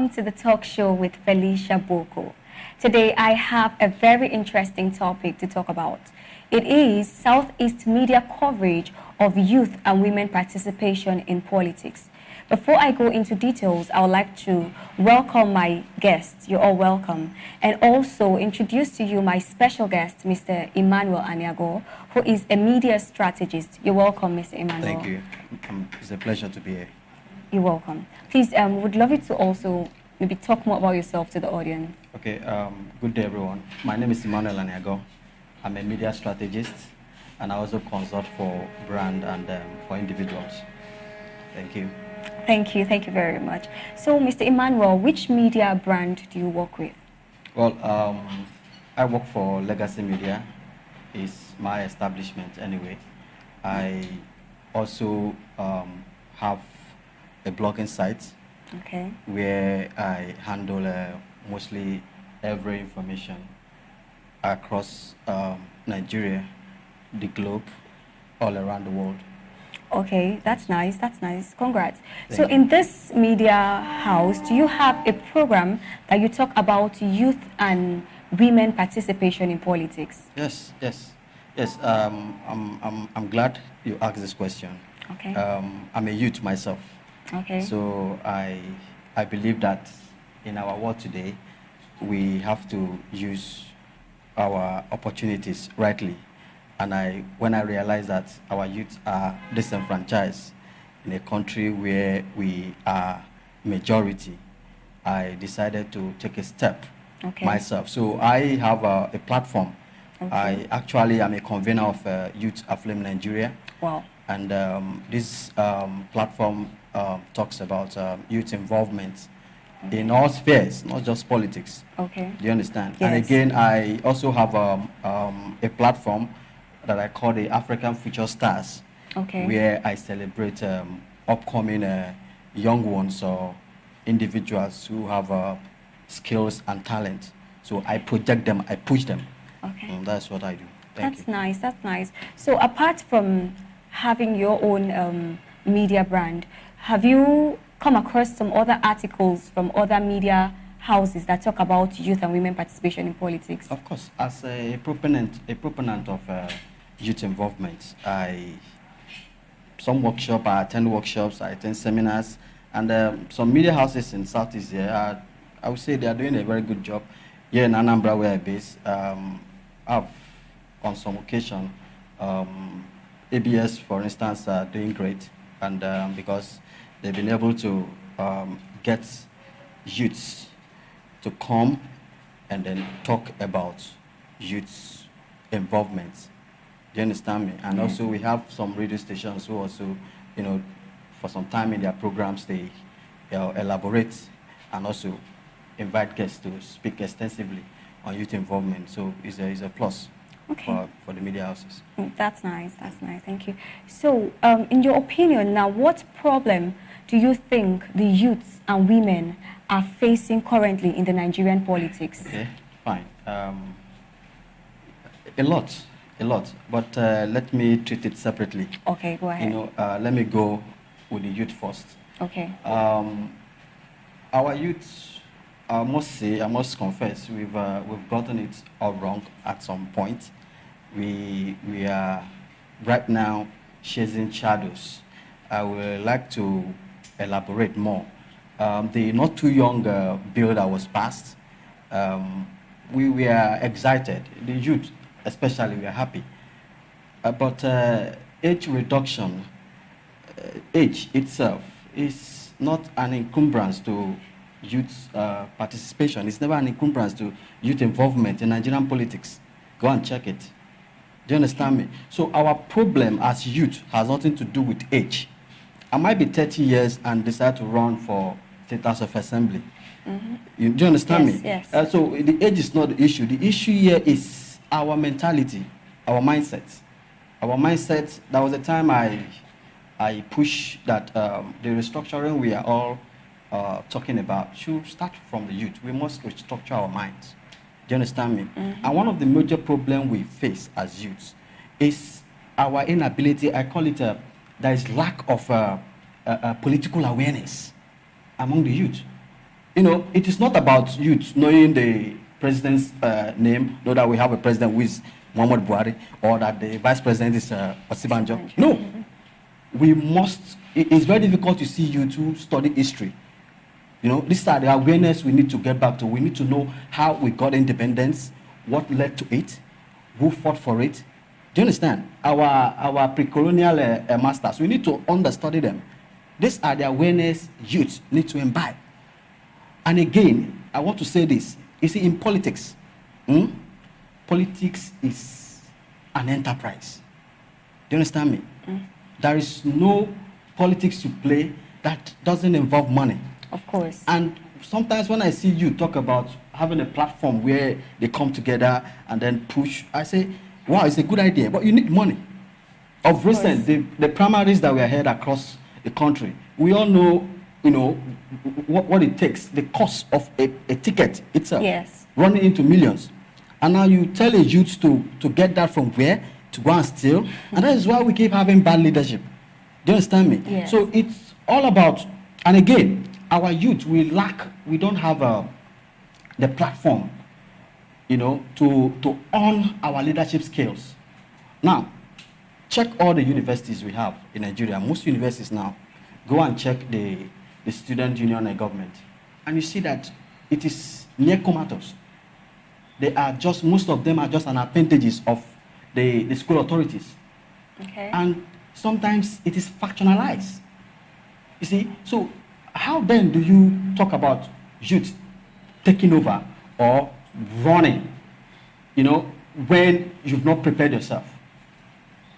welcome to the talk show with Felicia Boco. Today I have a very interesting topic to talk about. It is Southeast media coverage of youth and women participation in politics. Before I go into details, I would like to welcome my guests. You're all welcome. And also introduce to you my special guest, Mr. EMMANUEL ANIAGOH, who is a media strategist. You're welcome, Mr. EMMANUEL. Thank you. It's a pleasure to be here. You're welcome. Please, would love you to also maybe talk more about yourself to the audience. Okay, good day, everyone. My name is EMMANUEL ANIAGOH. I'm a media strategist, and I also consult for brand and for individuals. Thank you. Thank you very much. So, Mr. EMMANUEL, which media brand do you work with? Well, I work for Legacy Media. It's my establishment anyway. I also have a blogging site, okay, where I handle mostly every information across Nigeria, the globe, all around the world. Okay, that's nice, congrats. So in this media house, do you have a program that you talk about youth and women participation in politics? Yes. I'm glad you asked this question. Okay. I'm a youth myself. Okay. So I believe that in our world today, we have to use our opportunities rightly. And when I realized that our youth are disenfranchised in a country where we are majority, I decided to take a step myself. So I have a platform. Okay. I actually am a convener of Youth Aflame Nigeria. Wow. And this platform talks about youth involvement in all spheres, not just politics. Okay. Do you understand? Yes. And again, I also have a platform that I call the African Future Stars, okay, where I celebrate upcoming young ones or individuals who have skills and talent. So I project them, I push them. Okay. And that's what I do. Thank you. That's nice. So apart from having your own media brand, have you come across some other articles from other media houses that talk about youth and women participation in politics? Of course. As a proponent of youth involvement, I attend workshops, I attend seminars, and some media houses in Southeast here, I would say they are doing a very good job. Here in Anambra, where I base, I've on some occasion, ABS, for instance, are doing great, and because they've been able to get youths to come and then talk about youth's involvement. Do you understand me? And also we have some radio stations who also, for some time in their programs, they elaborate and also invite guests to speak extensively on youth involvement. So it's a plus for the media houses. That's nice, thank you. So in your opinion now, what problem do you think the youths and women are facing currently in the Nigerian politics? Okay, fine. A lot, but let me treat it separately. Okay, go ahead. Let me go with the youth first. Okay. Our youth, I must confess, we've gotten it all wrong at some point. We are right now chasing shadows. I would like to elaborate more. The not too young bill that was passed, we were excited. The youth, especially, we are happy. But age reduction, age itself is not an encumbrance to youth participation. It's never an encumbrance to youth involvement in Nigerian politics. Go and check it. Do you understand me? So our problem as youth has nothing to do with age. I might be 30 years and decide to run for State House of Assembly. Do you understand me? Yes. So the age is not the issue. The issue here is our mentality, our mindset. Our mindset, there was a time I pushed that the restructuring we are all talking about should start from the youth. We must restructure our minds. Do you understand me? And one of the major problems we face as youths is our inability, I call it, there is lack of political awareness among the youth. you know, it is not about youth knowing the president's name, know that we have a president who is Muhammad Buhari, or that the vice president is Osibanjo. No. We must, it's very difficult to see you to study history. You know, these are the awareness we need to get back to. We need to know how we got independence, what led to it, who fought for it. Do you understand? Our pre-colonial masters, we need to understudy them. These are the awareness youth need to imbibe. And again, I want to say this. You see, in politics, politics is an enterprise. Do you understand me? There is no politics to play that doesn't involve money. Of course. And sometimes when I see you talk about having a platform where they come together and then push, I say, wow, it's a good idea, but you need money. Of recent, the primaries that we are held across the country, we all know, you know, what it takes, the cost of a ticket itself, running into millions. And now you tell a youth to get that from where? To go and steal. And that is why we keep having bad leadership. Do you understand me? Yes. So it's all about, and again, our youth, we don't have the platform, you know, to own our leadership skills. Now, check all the universities we have in Nigeria. Most universities now, go and check the student union and government, and you see that it is near comatose. They are just, most of them are just an appendages of the school authorities. Okay. And sometimes it is factionalized. You see, so how then do you talk about youth taking over or running, you know, when you've not prepared yourself?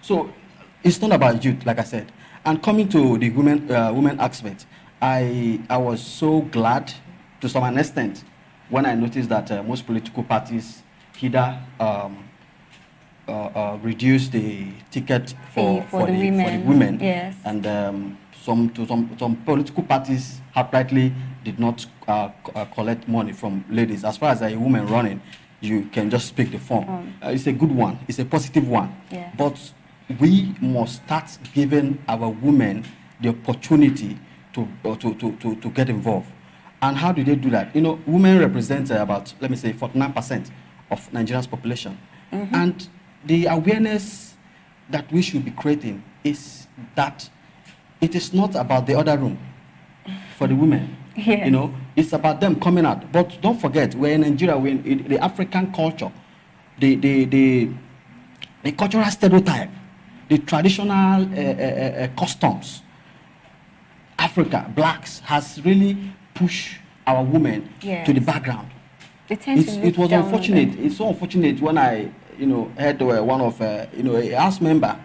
So it's not about youth, like I said. And coming to the women aspect, I was so glad to some extent when I noticed that most political parties either reduce the ticket for the women, yes, and some political parties outrightly did not collect money from ladies. As far as a woman running, you can just pick the form. It's a good one. It's a positive one. Yeah. But we must start giving our women the opportunity to get involved. And how do they do that? You know, women represent about, let me say, 49% of Nigeria's population. And the awareness that we should be creating is that it is not about the other room for the women. Yes. You know, it's about them coming out. But don't forget, we're in Nigeria, we're in the African culture, the cultural stereotype, the traditional customs. Africa, blacks, has really pushed our women to the background. It was unfortunate. It's so unfortunate when I, you know, heard one of, you know, a house member,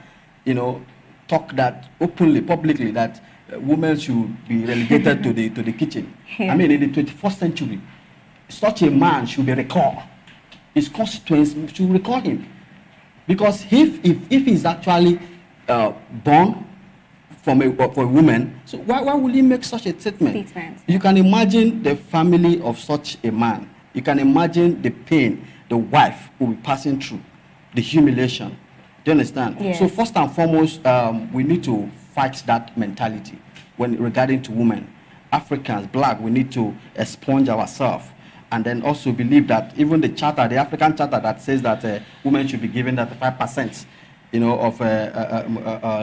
you know, talk that openly, publicly, that women should be relegated to the kitchen. I mean, in the 21st century, such a man should be recalled. His constituents should recall him, because if he's actually born for a woman, so why will he make such a statement? You can imagine the family of such a man. You can imagine the pain the wife will be passing through, the humiliation. Do you understand? Yes. So first and foremost, we need to fight that mentality when regarding to women. Africans, black, we need to expunge ourselves, and then also believe that even the charter, the African charter that says that women should be given that 5%, you know, of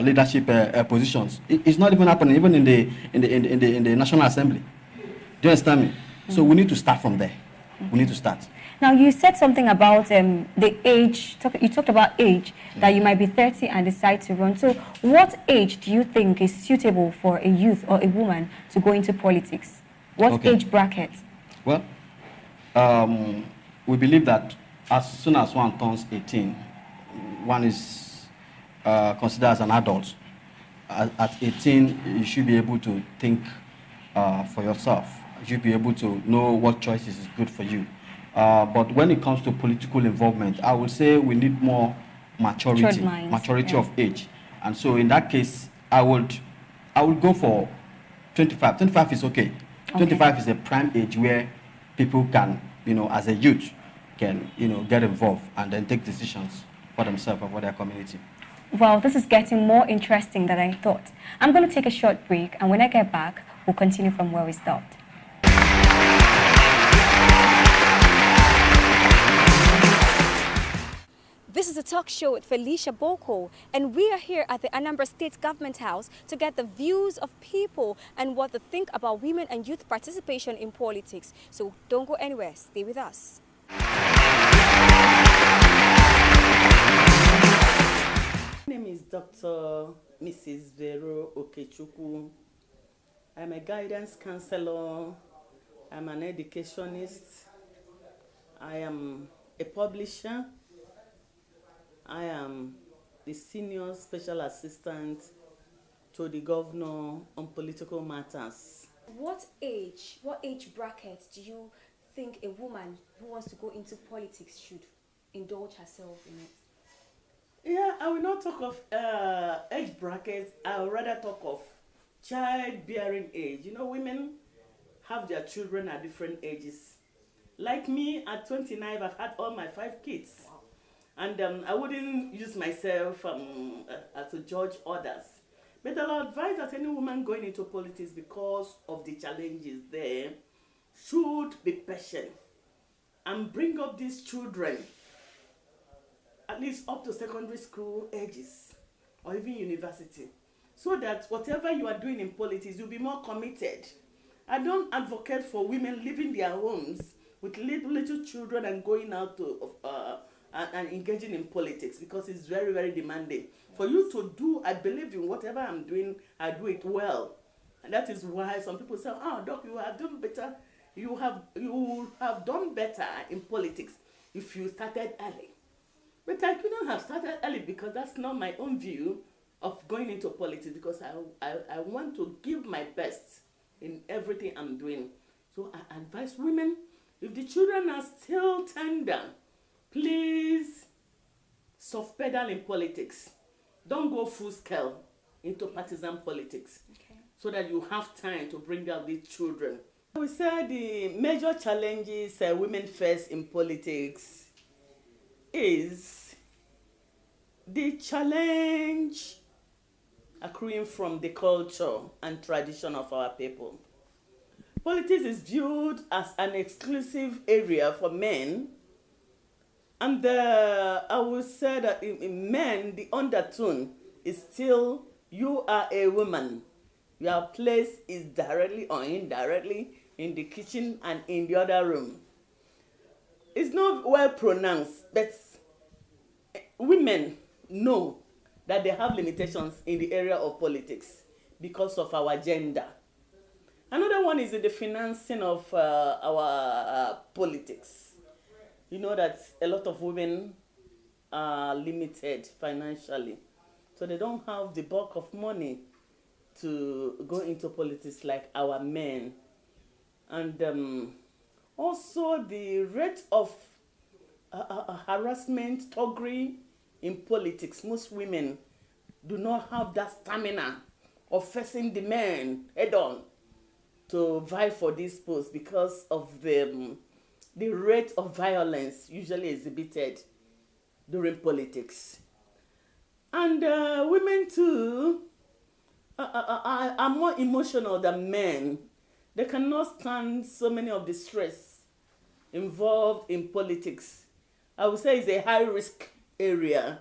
leadership positions, it's not even happening even in the National Assembly. Do you understand me? So we need to start from there. We need to start. Now, you said something about the age. You talked about age, that you might be 30 and decide to run. So what age do you think is suitable for a youth or a woman to go into politics? What age bracket? Well, we believe that as soon as one turns 18, one is considered as an adult. At 18, you should be able to think for yourself. You should be able to know what choices is good for you. But when it comes to political involvement, I would say we need more maturity of age. And so in that case, I would go for 25. 25 is okay. 25 is a prime age where people can, you know, as a youth, can, you know, get involved and then take decisions for themselves and for their community. Well, this is getting more interesting than I thought. I'm going to take a short break, and when I get back, we'll continue from where we stopped. to Talk Show with Felicia Boco, and we are here at the Anambra State Government House to get the views of people and what they think about women and youth participation in politics. So don't go anywhere, stay with us. My name is Dr. Mrs. VERO OKECHUKWU. I'm a guidance counselor. I'm an educationist. I am a publisher. I am the senior special assistant to the governor on political matters. What age bracket do you think a woman who wants to go into politics should indulge herself in it? Yeah, I will not talk of age brackets. I will rather talk of childbearing age. You know, women have their children at different ages. Like me, at 29, I've had all my 5 kids. Wow. And I wouldn't use myself to judge others. But I'll advise that any woman going into politics, because of the challenges there, should be patient and bring up these children at least up to secondary school ages or even university, so that whatever you are doing in politics, you'll be more committed. I don't advocate for women leaving their homes with little children and going out to and engaging in politics, because it's very, very demanding. For you to do, I believe in whatever I'm doing, I do it well. And that is why some people say, oh, Doc, you have done better. You have done better in politics if you started early. But I couldn't have started early, because that's not my own view of going into politics, because I want to give my best in everything I'm doing. So I advise women, if the children are still tender, please soft pedal in politics. Don't go full scale into partisan politics, okay, so that you have time to bring out these children. We say the major challenges women face in politics is the challenge accruing from the culture and tradition of our people. Politics is viewed as an exclusive area for men, and I would say that in men, the undertone is still, you are a woman. Your place is directly or indirectly in the kitchen and in the other room. It's not well pronounced, but women know that they have limitations in the area of politics because of our gender. Another one is in the financing of our politics. You know that a lot of women are limited financially, so they don't have the bulk of money to go into politics like our men. And also the rate of harassment, thuggery in politics. Most women do not have that stamina of facing the men head on to vie for this post, because of the rate of violence usually exhibited during politics. And women too are more emotional than men. They cannot stand so many of the stress involved in politics. I would say it's a high-risk area,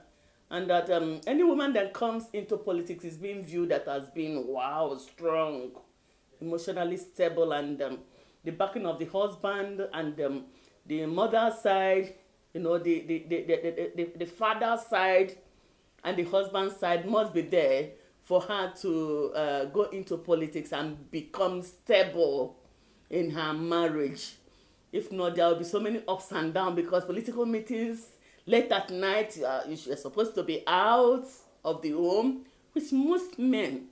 and that any woman that comes into politics is being viewed as being, wow, strong, emotionally stable, and the backing of the husband and the mother side, you know, the father side and the husband side must be there for her to go into politics and become stable in her marriage. If not, there will be so many ups and downs, because political meetings late at night, you're supposed to be out of the home, which most men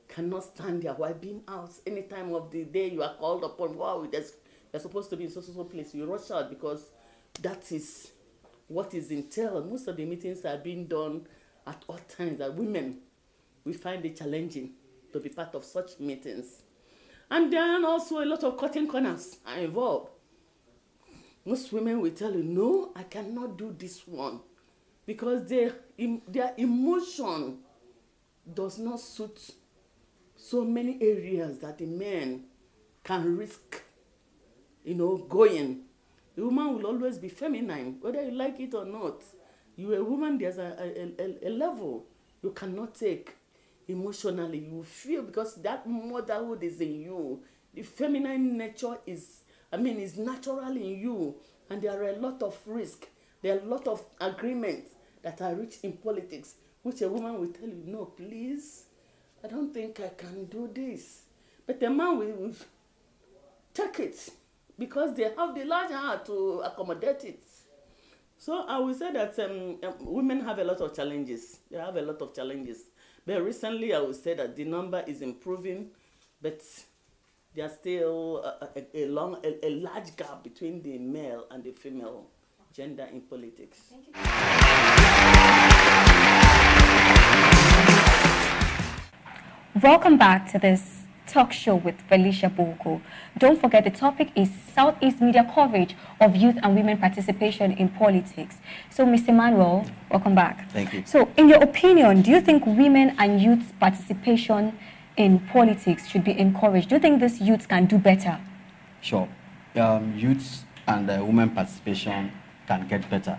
cannot stand their wife being out any time of the day. You are called upon, wow, you're supposed to be in so place. You rush out, because that is what is entailed. Most of the meetings are being done at all times. That women, we find it challenging to be part of such meetings. And then also a lot of cutting corners are involved. Most women will tell you, no, I cannot do this one, because their emotion does not suit so many areas that the men can risk, you know, going. The woman will always be feminine, whether you like it or not. You a woman, there's a level you cannot take emotionally. You feel, because that motherhood is in you. The feminine nature is natural in you. And there are a lot of risk. There are a lot of agreements that are reached in politics, which a woman will tell you, no, please, I don't think I can do this. But a man will take it because they have the large heart to accommodate it. So I will say that women have a lot of challenges. They have a lot of challenges. But recently, I would say that the number is improving, but there's still a large gap between the male and the female gender in politics. Thank you. Welcome back to this talk show with Felicia Boco. Don't forget the topic is Southeast media coverage of youth and women participation in politics. So, Mr. EMMANUEL, welcome back. Thank you. So, in your opinion, do you think women and youth participation in politics should be encouraged? Do you think these youths can do better? Sure. Youths and women participation can get better.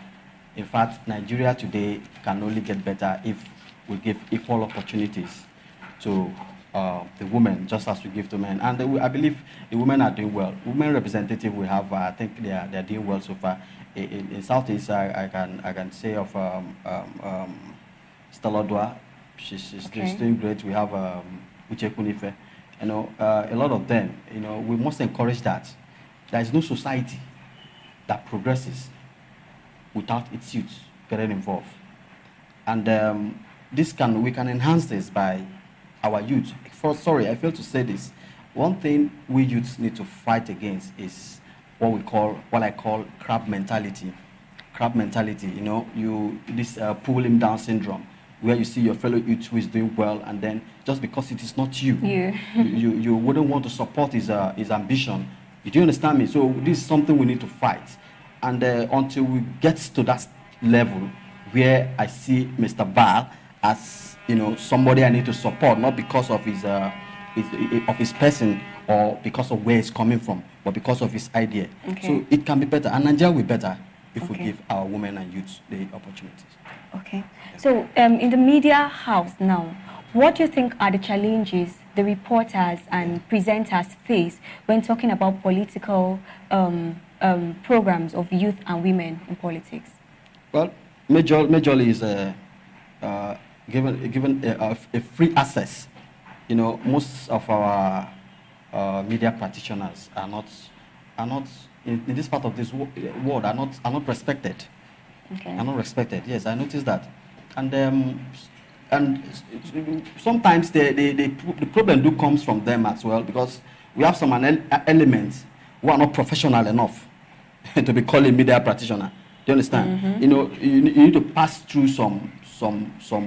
In fact, Nigeria today can only get better if we give equal opportunities to the women, just as we give to men. And I believe the women are doing well. Women representative we have, I think they're doing well so far. In Southeast, I can say of Stella Dua, she's doing great. We have OKECHUKWU. You know, a lot of them. You know, we must encourage that. There is no society that progresses without its youth getting involved. And we can enhance this by our youth. Sorry, I failed to say this. One thing we youths need to fight against is what I call crab mentality. Crab mentality, you know, this pull him down syndrome, where you see your fellow youth who is doing well, and then just because it is not you, you wouldn't want to support his ambition. Do you understand me? So this is something we need to fight. And until we get to that level where I see Mr. Val as, you know, somebody I need to support, not because of his person or because of where he's coming from, but because of his idea. Okay. So it can be better, and Nigeria will be better if we give our women and youths the opportunities. Okay. So in the media house now, what do you think are the challenges the reporters and presenters face when talking about political programs of youth and women in politics? Well, majorly is given a free access. You know, most of our media practitioners are not in this part of this world are not respected. Okay. Are not respected. Yes, I noticed that, and sometimes the problem do comes from them as well, because we have some elements who are not professional enough to be called a media practitioner. Do you understand? Mm-hmm. You know, you need to pass through some school.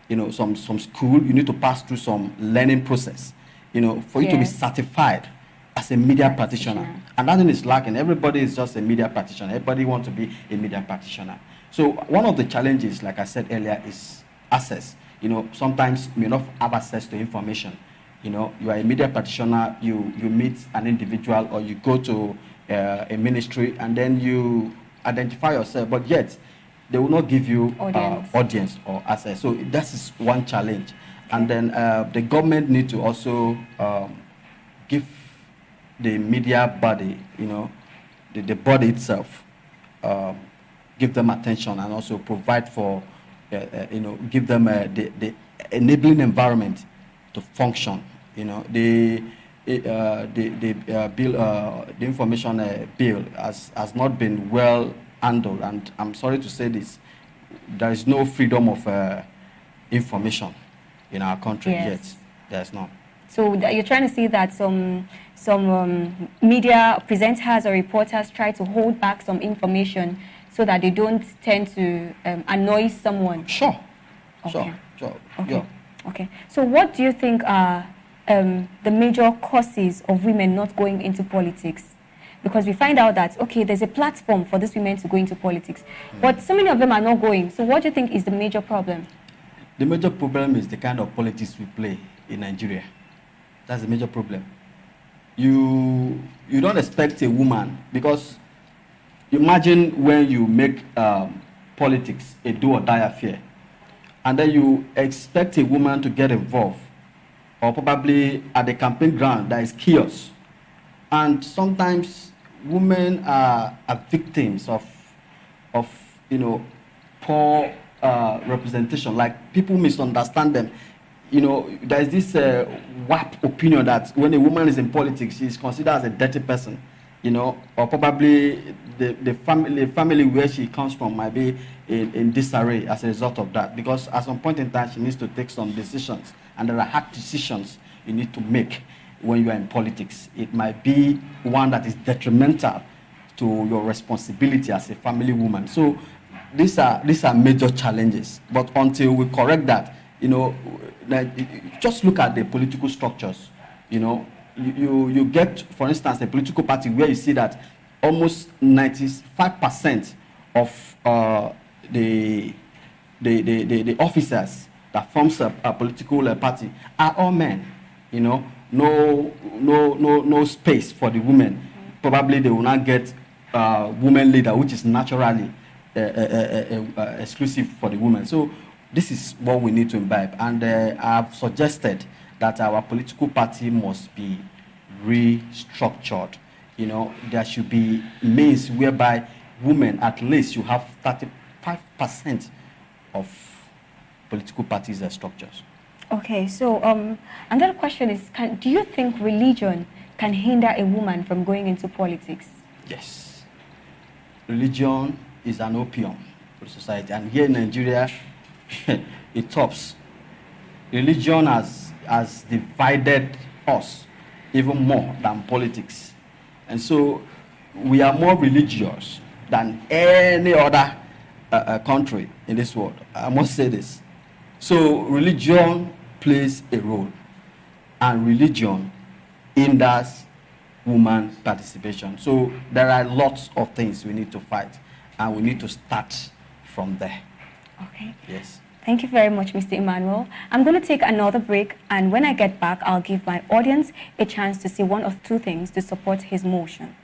You need to pass through some learning process, you know, for you to be certified as a media practitioner. And that thing is lacking. Everybody is just a media practitioner. Everybody wants to be a media practitioner. So one of the challenges, like I said earlier, is access. You know, sometimes you may not have access to information. You know, you are a media practitioner, you meet an individual, or you go to a ministry, and then you identify yourself, but yet they will not give you audience or access. So that is one challenge. Okay. And then the government need to also give the media body, you know, the body itself, give them attention, and also provide for, you know, give them the enabling environment to function. You know, the information bill has not been well handled, and I'm sorry to say this, there is no freedom of information in our country yet. There's none. So you're trying to say that some media presenters or reporters try to hold back some information so that they don't tend to annoy someone? Sure. Okay. Sure. Okay. Yeah. Okay. So what do you think are the major causes of women not going into politics? Because we find out that, okay, there's a platform for these women to go into politics, but so many of them are not going. So what do you think is the major problem? The major problem is the kind of politics we play in Nigeria. That's the major problem. You don't expect a woman, because imagine when you make politics a do or die affair, and then you expect a woman to get involved, or probably at the campaign ground there is chaos, and sometimes women are victims of poor representation. Like, people misunderstand them. There is this warped opinion that when a woman is in politics, she is considered as a dirty person, or probably the family where she comes from might be in disarray as a result of that. Because at some point in time, she needs to take some decisions, and there are hard decisions you need to make when you are in politics. It might be one that is detrimental to your responsibility as a family woman. So these are major challenges. But until we correct that, just look at the political structures. You get, for instance, a political party where you see that almost 95% of the officers that forms a political party are all men. No space for the women. Probably they will not get women leader, which is naturally exclusive for the women. So this is what we need to imbibe, and I've suggested that our political party must be restructured. There should be means whereby women, at least, you have 35% of political parties and structures. Okay, so another question is, do you think religion can hinder a woman from going into politics? Yes. Religion is an opium for society, and here in Nigeria, it tops. Religion has divided us even more than politics. And so we are more religious than any other country in this world. I must say this. So religion plays a role, and religion hinders woman participation. So there are lots of things we need to fight, and we need to start from there. Okay. Yes. Thank you very much, Mr. Emmanuel. I'm going to take another break, and when I get back, I'll give my audience a chance to see one or two things to support his motion.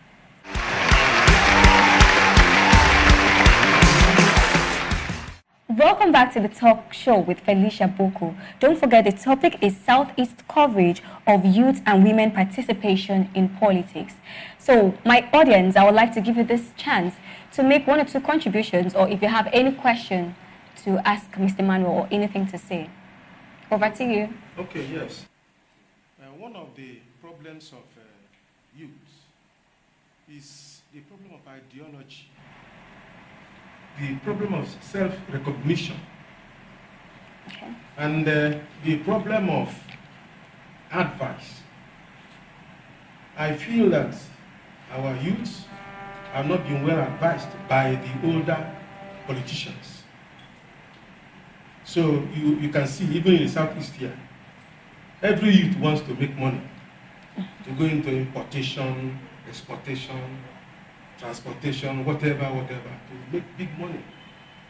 Welcome back to the talk show with Felicia Boco. Don't forget, the topic is Southeast coverage of youth and women participation in politics. So, my audience, I would like to give you this chance to make one or two contributions, or if you have any question to ask Mr. Emmanuel or anything to say. Over to you. Okay, yes. One of the problems of youth is the problem of ideology, the problem of self-recognition, Okay. and the problem of advice. I feel that our youths have not been well advised by the older politicians. So you can see, even in the Southeast here, every youth wants to make money, to go into importation, exportation, transportation, whatever, to make big money.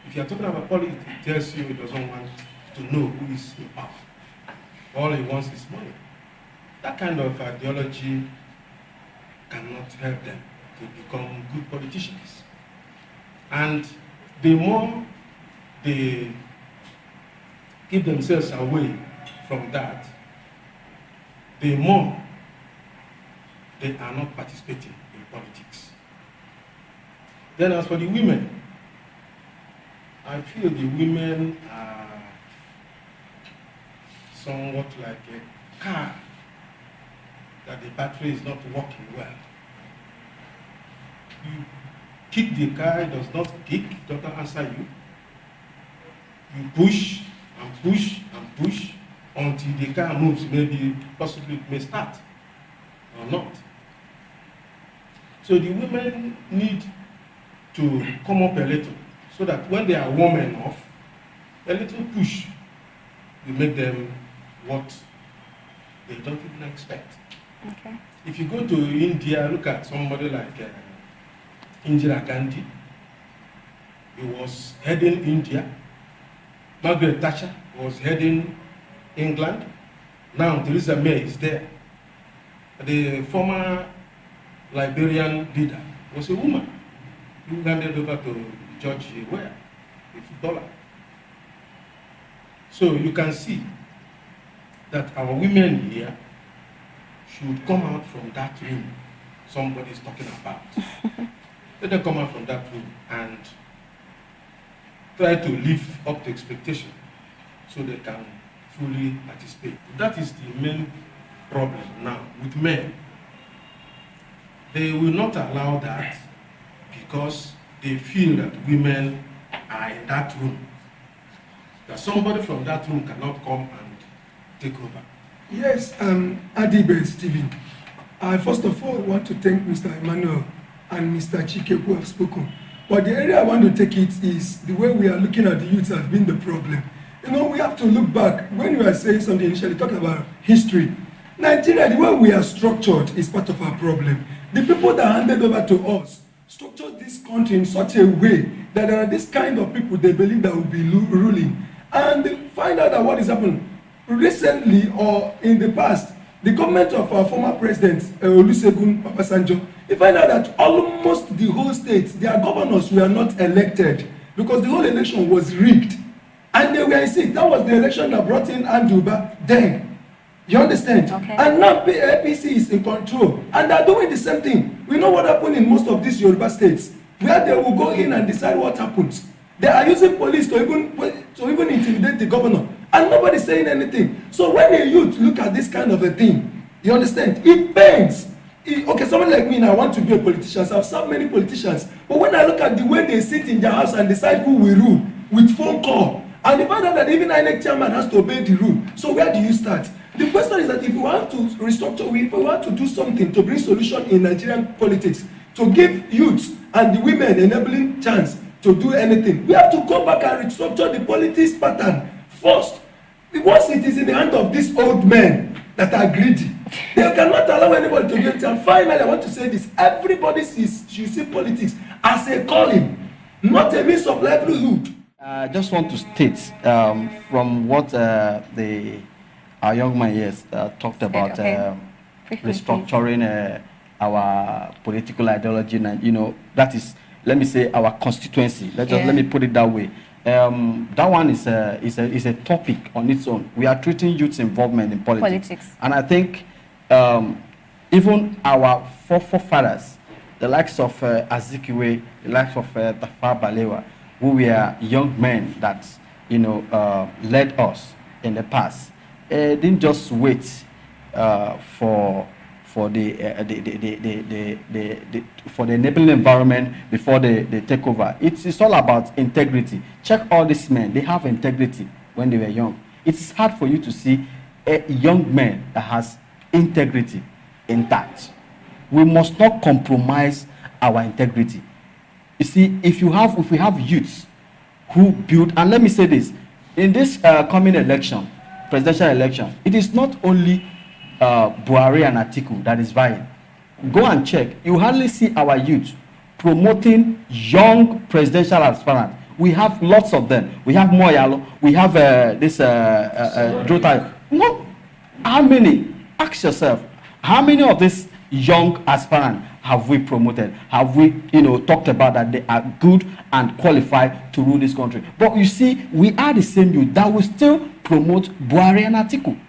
If you're talking about politics, it tells you it doesn't want to know who is in power. All he wants is money. That kind of ideology cannot help them to become good politicians. And the more they keep themselves away from that, the more they are not participating in politics. Then as for the women, I feel the women are somewhat like a car that the battery is not working well. You kick the car, it does not kick, it does not answer you. You push and push and push until the car moves, maybe possibly it may start or not. So the women need to come up a little so that when they are warm enough, a little push will make them what they don't even expect. Okay. If you go to India, look at somebody like Indira Gandhi. He was heading India. Margaret Thatcher was heading England. Now Theresa May is there. The former Liberian leader was a woman who handed over to George Weah. a footballer. So you can see that our women here should come out from that room somebody is talking about. Let them come out from that room and try to live up to expectation so they can fully participate. That is the main problem now with men. They will not allow that because they feel that women are in that room. That somebody from that room cannot come and take over. Yes, Adibe Stephen. I first of all want to thank Mr. Emmanuel and Mr. Chike who have spoken. But the area I want to take it is the way we are looking at the youth has been the problem. You know, we have to look back. When you are saying something initially, talking about history, Nigeria, the way we are structured is part of our problem. The people that handed over to us structured this country in such a way that there are this kind of people they believe that will be ruling. And they find out that what is happening recently or in the past, the government of our former president, Olusegun Obasanjo, they find out that almost the whole state, their governors were not elected because the whole election was rigged. And they were sick. That was the election that brought in Anduba then. You understand? Okay. And now APC is in control. And they're doing the same thing. We know what happened in most of these Yoruba states, where they will go in and decide what happens. They are using police to even intimidate the governor. And nobody's saying anything. So when a youth look at this kind of a thing, you understand? It pains. Okay, someone like me now want to be a politician. So I've served many politicians. But when I look at the way they sit in their house and decide who will rule with phone call, and the fact that even INEC chairman has to obey the rule. So where do you start? The question is that if we want to restructure, if we want to do something to bring solution in Nigerian politics, to give youths and the women enabling chance to do anything, we have to go back and restructure the politics pattern first. Once it is in the hand of these old men that are greedy, they cannot allow anybody to do it. And finally, I want to say this: everybody should see politics as a calling, not a means of livelihood. I just want to state from what our young man here talked about restructuring our political ideology, and that is, let me say, our constituency. Let me put it that way. That one is a topic on its own. We are treating youth's involvement in politics. And I think even our forefathers, the likes of Azikiwe, the likes of Tafawa Balewa, who were young men that led us in the past, didn't just wait for the enabling environment before they take over. It's all about integrity. Check all these men; they have integrity when they were young. It's hard for you to see a young man that has integrity intact. We must not compromise our integrity. You see, if we have youths who build, and let me say this, in this coming election, presidential election, it is not only Buhari and Atiku that is vying. Go and check. You hardly see our youth promoting young presidential aspirants. We have lots of them. We have Moyalo. We have this Jota. No, how many? Ask yourself, how many of these young aspirants have we promoted? Have we, talked about that they are good and qualified to rule this country? But you see, we are the same youth that will still promote Buhari and Atiku.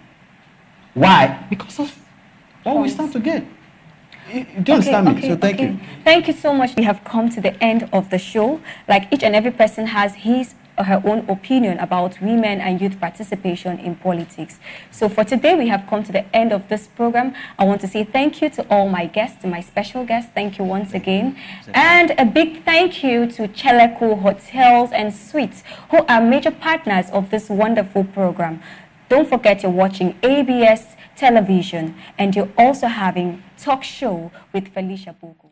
Why? Because of what we stand to get. Do you understand me? So thank you. Thank you so much. We have come to the end of the show. Like, each and every person has his or her own opinion about women and youth participation in politics. So for today, we have come to the end of this program. I want to say thank you to all my guests, to my special guests. Thank you once again. And a big thank you to Cheleku Hotels and Suites, who are major partners of this wonderful program. Don't forget you're watching ABS television, and you're also having Talk Show with Felicia Boco.